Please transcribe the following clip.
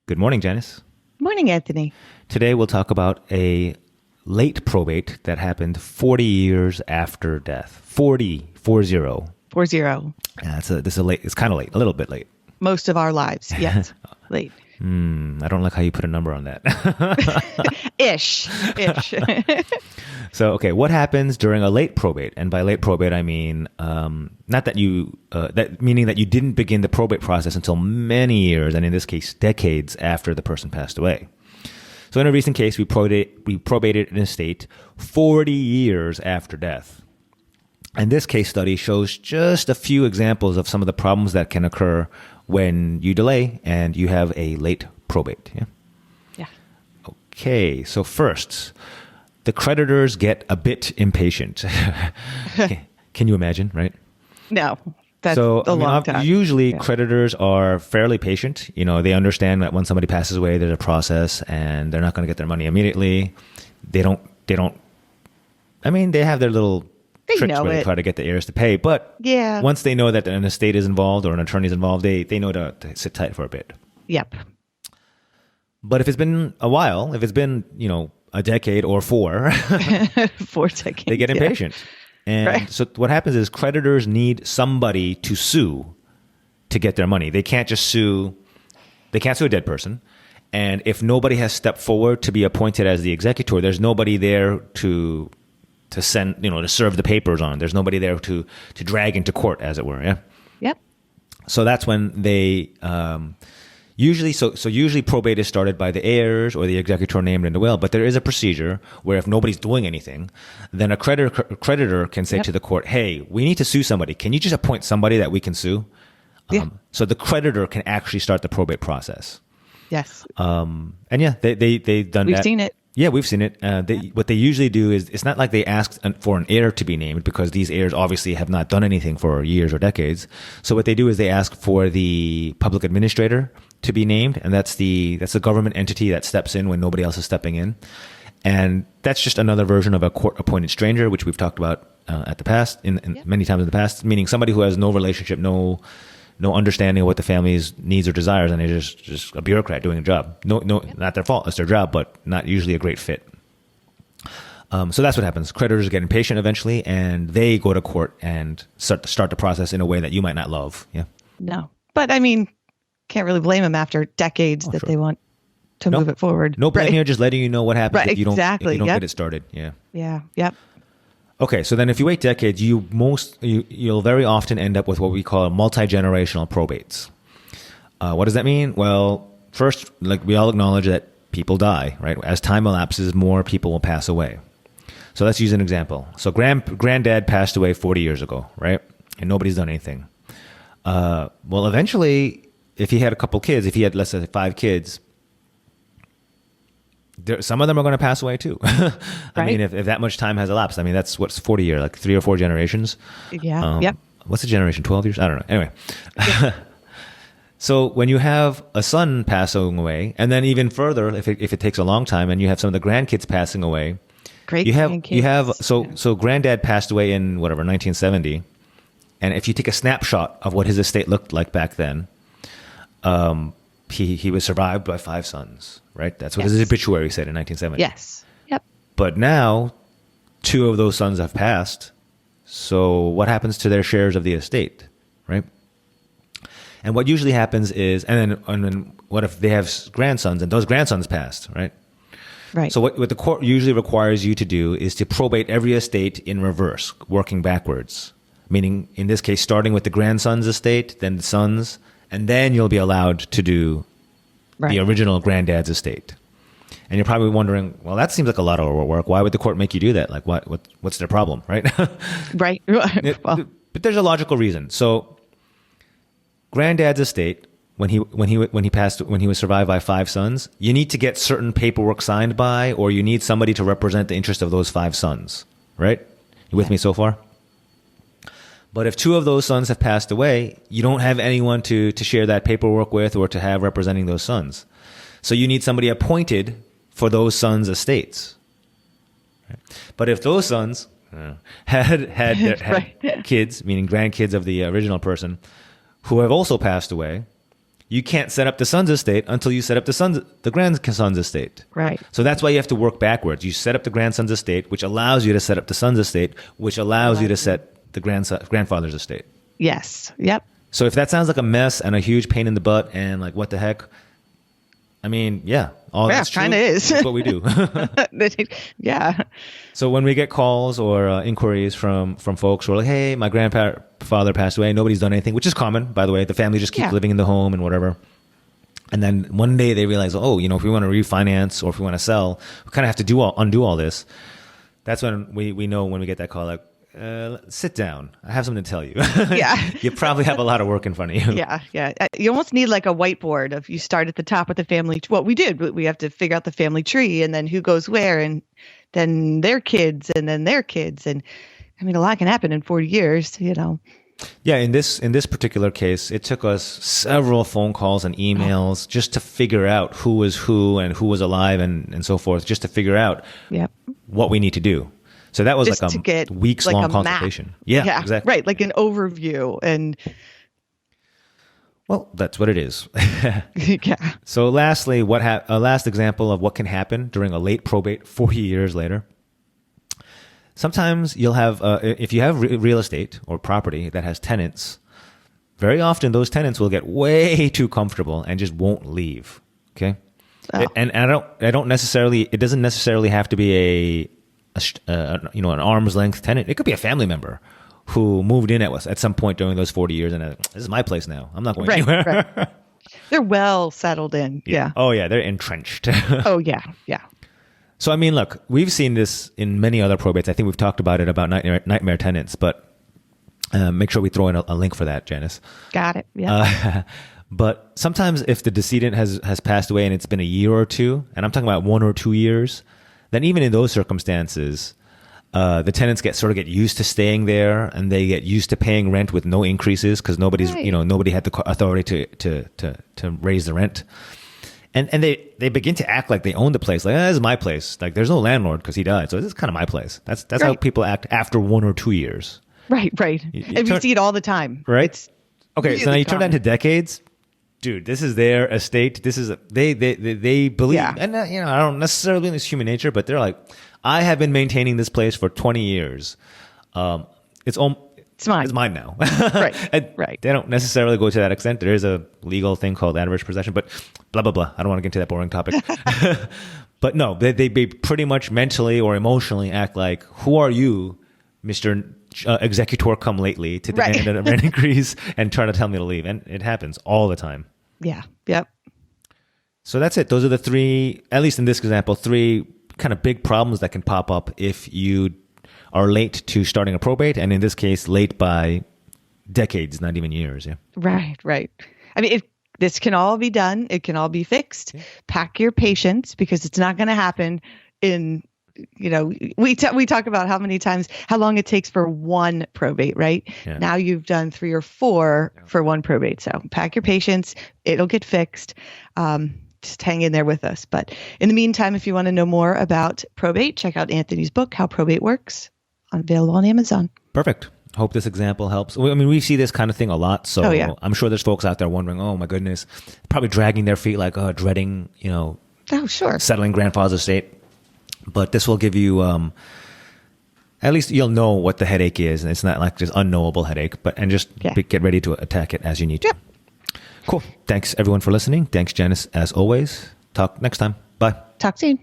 Good morning, Janice. Morning, Anthony. Today we'll talk about a late probate that happened 40 years after death. 40. 40. Yeah, this is late. It's kind of late, a little bit late. Most of our lives, yes. Late. I don't like how you put a number on that. Ish. So, okay, what happens during a late probate? And by late probate, I mean not that meaning that you didn't begin the probate process until many years, and in this case, decades after the person passed away. So, in a recent case, we probated an estate 40 years after death. And this case study shows just a few examples of some of the problems that can occur when you delay and you have a late probate. Yeah. Yeah. Okay, so first, the creditors get a bit impatient. Can you imagine, right? No, that's a long time. Usually creditors are fairly patient. You know, they understand that when somebody passes away, there's a process and they're not going to get their money immediately. They have their little tricks where they try to get the heirs to pay. But once they know that an estate is involved or an attorney is involved, they know to sit tight for a bit. Yep. But if it's been a while, if it's been, a decade or 4, 4 decades, they get impatient. And so what happens is creditors need somebody to sue to get their money. They can't sue a dead person. And if nobody has stepped forward to be appointed as the executor, there's nobody there to send, to serve the papers on. There's nobody there to drag into court, as it were. Yeah. Yep. So that's when they usually probate is started by the heirs or the executor named in the will. But there is a procedure where if nobody's doing anything, then a creditor can say to the court, "Hey, we need to sue somebody. Can you just appoint somebody that we can sue?" So the creditor can actually start the probate process. Yes. They've done that. We've seen it. Yeah, we've seen it. What they usually do is, it's not like they ask for an heir to be named, because these heirs obviously have not done anything for years or decades. So what they do is they ask for the public administrator to be named, and that's the government entity that steps in when nobody else is stepping in. And that's just another version of a court-appointed stranger, which we've talked about many times in the past, meaning somebody who has no relationship, no understanding of what the family's needs or desires, and they're just a bureaucrat doing a job. No, not their fault. It's their job, but not usually a great fit. So that's what happens. Creditors get impatient eventually, and they go to court and start the process in a way that you might not love. Yeah. No, but can't really blame them after decades that they want to move it forward. No blame here, just letting you know what happens if you don't get it started. Yeah. Yeah. Yep. Okay, so then if you wait decades, you'll very often end up with what we call multi-generational probates. What does that mean? Well, first, like we all acknowledge that people die, right? As time elapses, more people will pass away. So let's use an example. So granddad passed away 40 years ago, right? And nobody's done anything. Well, eventually, if he had a couple kids, if he had, let's say, 5 kids, some of them are going to pass away too. I mean, if that much time has elapsed, that's what's 40 years, like 3 or 4 generations. Yeah. Yep. What's a generation? 12 years? I don't know. Anyway. So when you have a son passing away, and then even further, if it takes a long time, and you have some of the grandkids passing away, so granddad passed away in 1970, and if you take a snapshot of what his estate looked like back then, he was survived by 5 sons, right? That's what his obituary said in 1970. Yes. Yep. But now 2 of those sons have passed. So what happens to their shares of the estate, right? And what usually happens is, and then what if they have grandsons and those grandsons passed, right? Right. So what the court usually requires you to do is to probate every estate in reverse, working backwards. Meaning, in this case, starting with the grandson's estate, then the sons, and then you'll be allowed to do the original granddad's estate. And you're probably wondering, well, that seems like a lot of work. Why would the court make you do that? Like, what's their problem, right? Right. But there's a logical reason. So, granddad's estate, when he was survived by 5 sons, you need to get certain paperwork signed by, or you need somebody to represent the interest of those 5 sons, right? You with me so far? But if 2 of those sons have passed away, you don't have anyone to share that paperwork with or to have representing those sons. So you need somebody appointed for those sons' estates. Right? But if those sons had kids, meaning grandkids of the original person, who have also passed away, you can't set up the son's estate until you set up the grandson's estate. Right. So that's why you have to work backwards. You set up the grandson's estate, which allows you to set up the son's estate, which allows you to set the grandfather's estate. Yes. Yep. So if that sounds like a mess and a huge pain in the butt and like what the heck, I mean, yeah, all that's true. Kind of is. That's what we do. Yeah. So when we get calls or inquiries from folks who are like, hey, my grandfather passed away, nobody's done anything, which is common, by the way. The family just keeps living in the home and whatever. And then one day they realize, oh, you know, if we want to refinance or if we want to sell, we kind of have to undo all this. That's when we know when we get that call, like, sit down. I have something to tell you. Yeah. You probably have a lot of work in front of you. Yeah. Yeah. You almost need like a whiteboard of you start at the top with the family. What we did, we have to figure out the family tree and then who goes where and then their kids and then their kids. And I mean, a lot can happen in 40 years, you know. Yeah. In this particular case, it took us several phone calls and emails just to figure out who was who and who was alive and so forth, just to figure out what we need to do. So that was just like a weeks-long consultation. Map. Yeah, exactly. Right, like an overview. And well, that's what it is. Yeah. So lastly, a last example of what can happen during a late probate 40 years later. Sometimes you'll have, if you have real estate or property that has tenants, very often those tenants will get way too comfortable and just won't leave. Okay. Oh. And I don't necessarily, it doesn't necessarily have to be an arm's length tenant. It could be a family member who moved in at some point during those 40 years and this is my place now. I'm not going anywhere. Right. They're well settled in. Yeah. Oh yeah, they're entrenched. Oh yeah, yeah. So I mean, look, we've seen this in many other probates. I think we've talked about it about nightmare tenants, but make sure we throw in a link for that, Janice. Got it. Yeah. But sometimes if the decedent has passed away and it's been a year or two, and I'm talking about 1 or 2 years, then even in those circumstances, the tenants get used to staying there, and they get used to paying rent with no increases because nobody had the authority to raise the rent, and they begin to act like they own the place. Like, this is my place. Like, there's no landlord because he died, so this is kind of my place. That's right. How people act after 1 or 2 years. Right. And we see it all the time. Right. It's okay. really So now you turn that common. into decades. Dude, this is their estate. This is they believe, and I don't necessarily believe it's human nature, but they're like, I have been maintaining this place for 20 years. It's mine. It's mine now. Right. Right. They don't necessarily go to that extent. There is a legal thing called adverse possession, but blah blah blah. I don't want to get into that boring topic. But no, they pretty much mentally or emotionally act like, who are you, Mr. Executor come lately, to demand a rent increase and try to tell me to leave. And it happens all the time. Yeah. Yep. So that's it. Those are the three, at least in this example, three kind of big problems that can pop up if you are late to starting a probate. And in this case, late by decades, not even years. Yeah. Right. I mean, this can all be done. It can all be fixed. Yeah. Pack your patience because it's not going to happen in... we talk about how long it takes for one probate, right? Yeah. Now you've done 3 or 4 for one probate. So pack your patience. It'll get fixed. Just hang in there with us. But in the meantime, if you want to know more about probate, check out Anthony's book, How Probate Works, available on Amazon. Perfect. Hope this example helps. I mean, we see this kind of thing a lot. So I'm sure there's folks out there wondering, oh my goodness, probably dragging their feet like, dreading, settling grandfather's estate. But this will give you, at least you'll know what the headache is, and it's not like just unknowable headache. And just get ready to attack it as you need to. Yep. Cool. Thanks everyone for listening. Thanks, Janice, as always. Talk next time. Bye. Talk soon.